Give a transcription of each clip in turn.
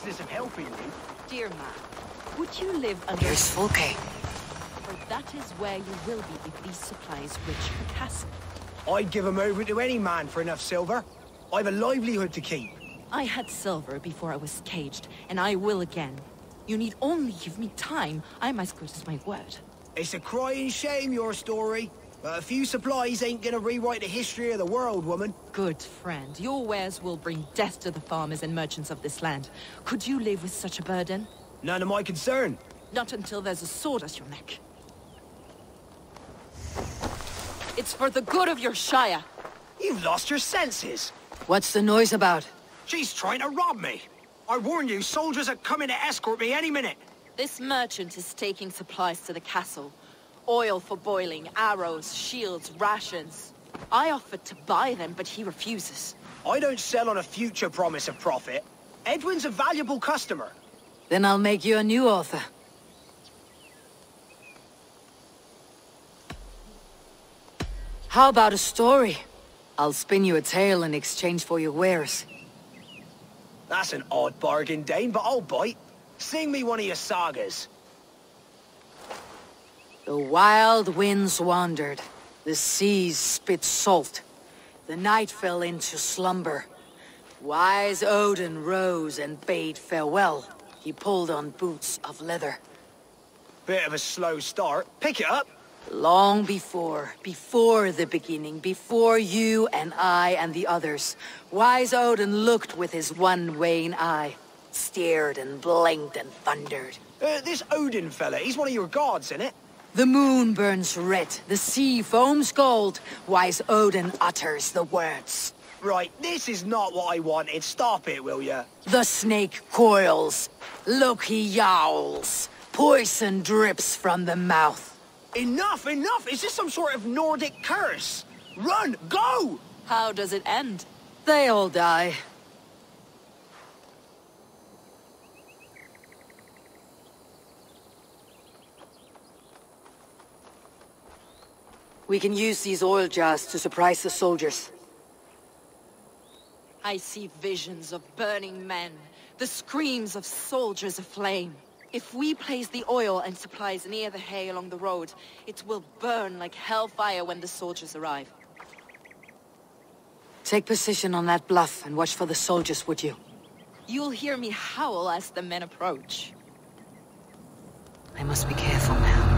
business of helping you. Dear man, would you live under... Here's Fulke. For that is where you will be if these supplies reach the castle. I'd give 'em over to any man for enough silver. I've a livelihood to keep. I had silver before I was caged, and I will again. You need only give me time. I'm as good as my word. It's a crying shame, your story. But a few supplies ain't gonna rewrite the history of the world, woman. Good friend, your wares will bring death to the farmers and merchants of this land. Could you live with such a burden? None of my concern. Not until there's a sword at your neck. It's for the good of your shire. You've lost your senses. What's the noise about? She's trying to rob me. I warn you, soldiers are coming to escort me any minute. This merchant is taking supplies to the castle. Oil for boiling, arrows, shields, rations. I offered to buy them, but he refuses. I don't sell on a future promise of profit. Edwin's a valuable customer. Then I'll make you a new author. How about a story? I'll spin you a tale in exchange for your wares. That's an odd bargain, Dane, but I'll bite. Sing me one of your sagas. The wild winds wandered. The seas spit salt. The night fell into slumber. Wise Odin rose and bade farewell. He pulled on boots of leather. Bit of a slow start. Pick it up. Long before the beginning, before you and I and the others, Wise Odin looked with his one wan eye, stared and blinked and thundered. This Odin fella, he's one of your gods, innit? The moon burns red, the sea foams gold, Wise Odin utters the words. Right, this is not what I wanted. Stop it, will ya? The snake coils, Loki yowls, poison drips from the mouth. Enough, enough! Is this some sort of Nordic curse? Run! Go! How does it end? They all die. We can use these oil jars to surprise the soldiers. I see visions of burning men, the screams of soldiers aflame. If we place the oil and supplies near the hay along the road, it will burn like hellfire when the soldiers arrive. Take position on that bluff and watch for the soldiers, would you? You'll hear me howl as the men approach. I must be careful now.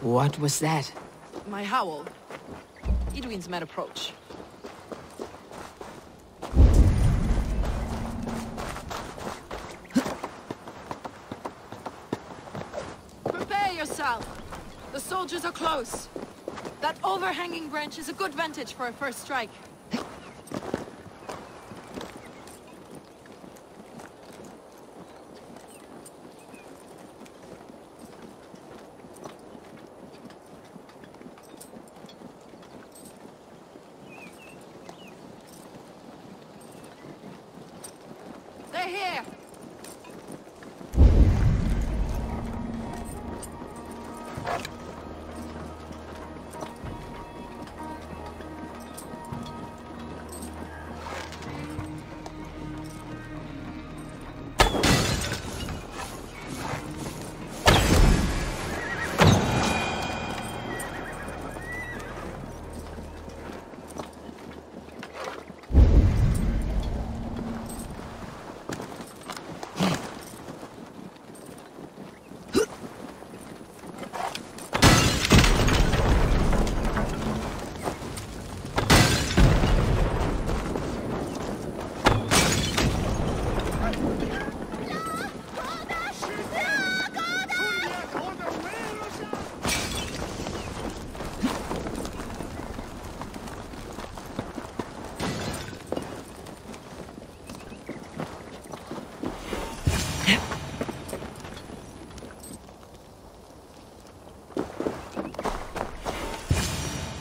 What was that? My howl. Edwin's men approach. Prepare yourself! The soldiers are close. That overhanging branch is a good vantage for a first strike. They're here!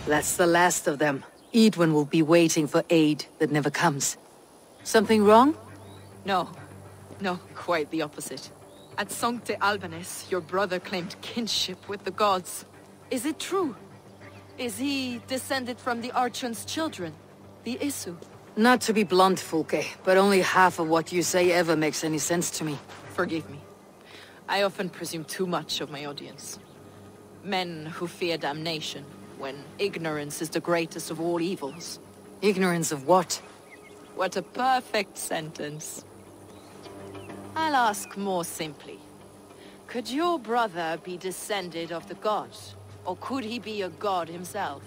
That's the last of them. Edwin will be waiting for aid that never comes. Something wrong? No. No, quite the opposite. At Sancte Albanus, your brother claimed kinship with the gods. Is it true? Is he descended from the Archon's children, the Isu? Not to be blunt, Fulke, but only half of what you say ever makes any sense to me. Forgive me. I often presume too much of my audience. Men who fear damnation, when ignorance is the greatest of all evils. Ignorance of what? What a perfect sentence. I'll ask more simply. Could your brother be descended of the gods? Or could he be a god himself?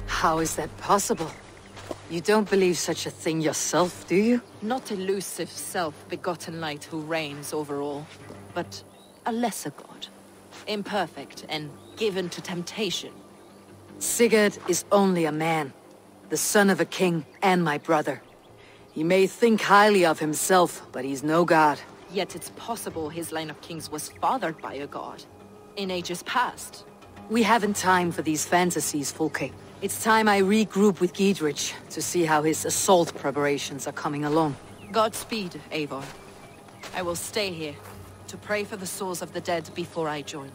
How is that possible? You don't believe such a thing yourself, do you? Not elusive self-begotten light who reigns over all, but a lesser god. Imperfect and given to temptation. Sigurd is only a man, the son of a king and my brother. He may think highly of himself, but he's no god. Yet it's possible his line of kings was fathered by a god, in ages past. We haven't time for these fantasies, Fulke. It's time I regroup with Giedrich to see how his assault preparations are coming along. Godspeed, Eivor. I will stay here to pray for the souls of the dead before I join you.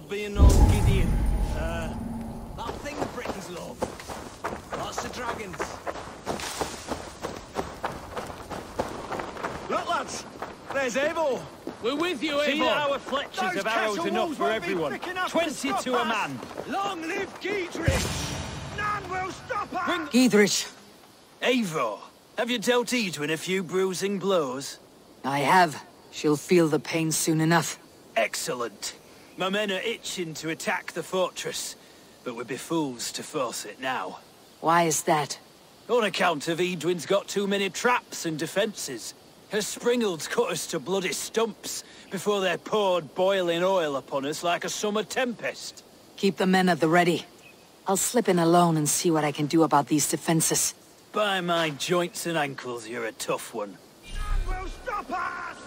Being all Gideon. That thing the Britons love. Lots of dragons. Look, lads! There's Eivor! We're with you, Eivor! See that our fletchers of arrows enough for everyone. 20 to a man. Long live Giedrich! None will stop us! Giedrich! Eivor, have you dealt Edwin a few bruising blows? I have. She'll feel the pain soon enough. Excellent. My men are itching to attack the fortress, but we'd be fools to force it now. Why is that? On account of Edwin's got too many traps and defences. Her springalds cut us to bloody stumps before they poured boiling oil upon us like a summer tempest. Keep the men at the ready. I'll slip in alone and see what I can do about these defenses. By my joints and ankles, you're a tough one. None will stop us!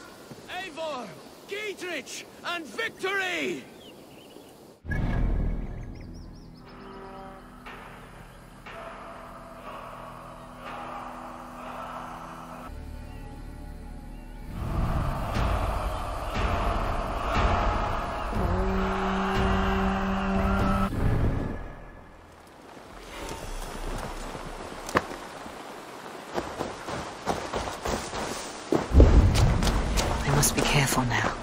Eivor! Giedrich! And victory! I must be careful now.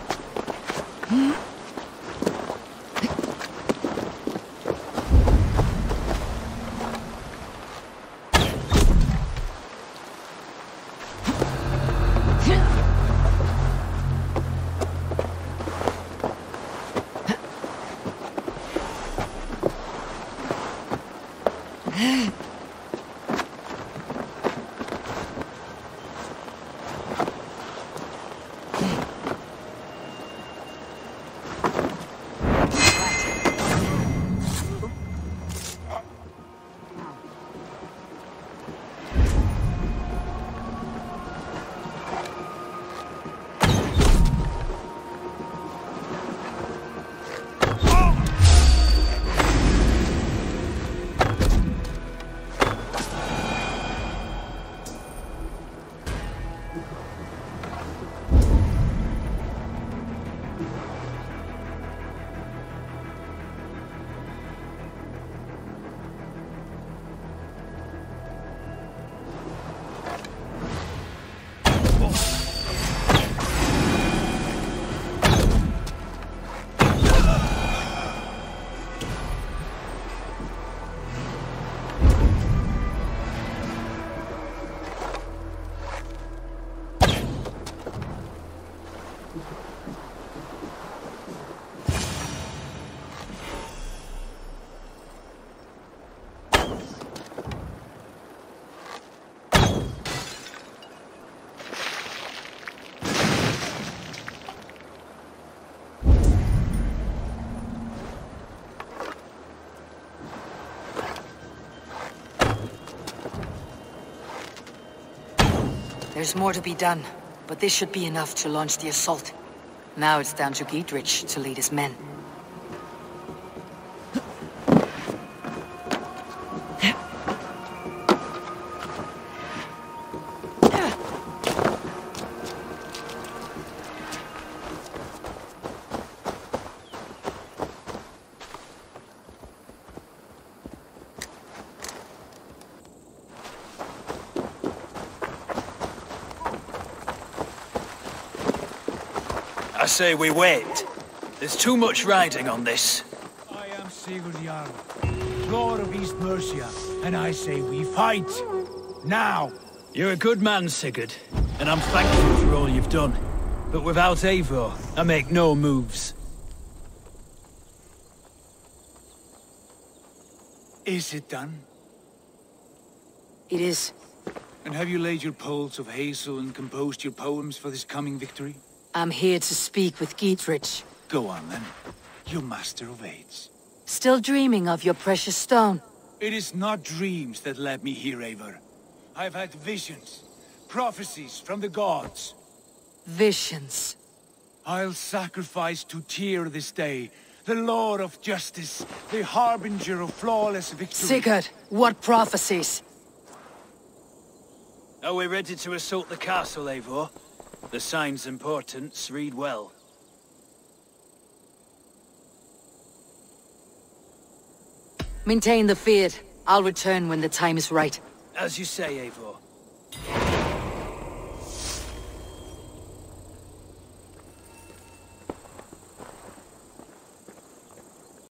There's more to be done, but this should be enough to launch the assault. Now it's down to Dietrich to lead his men. I say we wait. There's too much riding on this. I am Sigurd Jarl, Lord of East Mercia, and I say we fight. Now! You're a good man, Sigurd, and I'm thankful for all you've done. But without Eivor, I make no moves. Is it done? It is. And have you laid your poles of hazel and composed your poems for this coming victory? I'm here to speak with Dietrich. Go on, then. You master of aids. Still dreaming of your precious stone? It is not dreams that led me here, Eivor. I've had visions, prophecies from the gods. Visions. I'll sacrifice to Tyr this day, the Lord of Justice, the harbinger of flawless victory. Sigurd, what prophecies? Are we ready to assault the castle, Eivor? The signs and portents read well. Maintain the field. I'll return when the time is right. As you say, Eivor.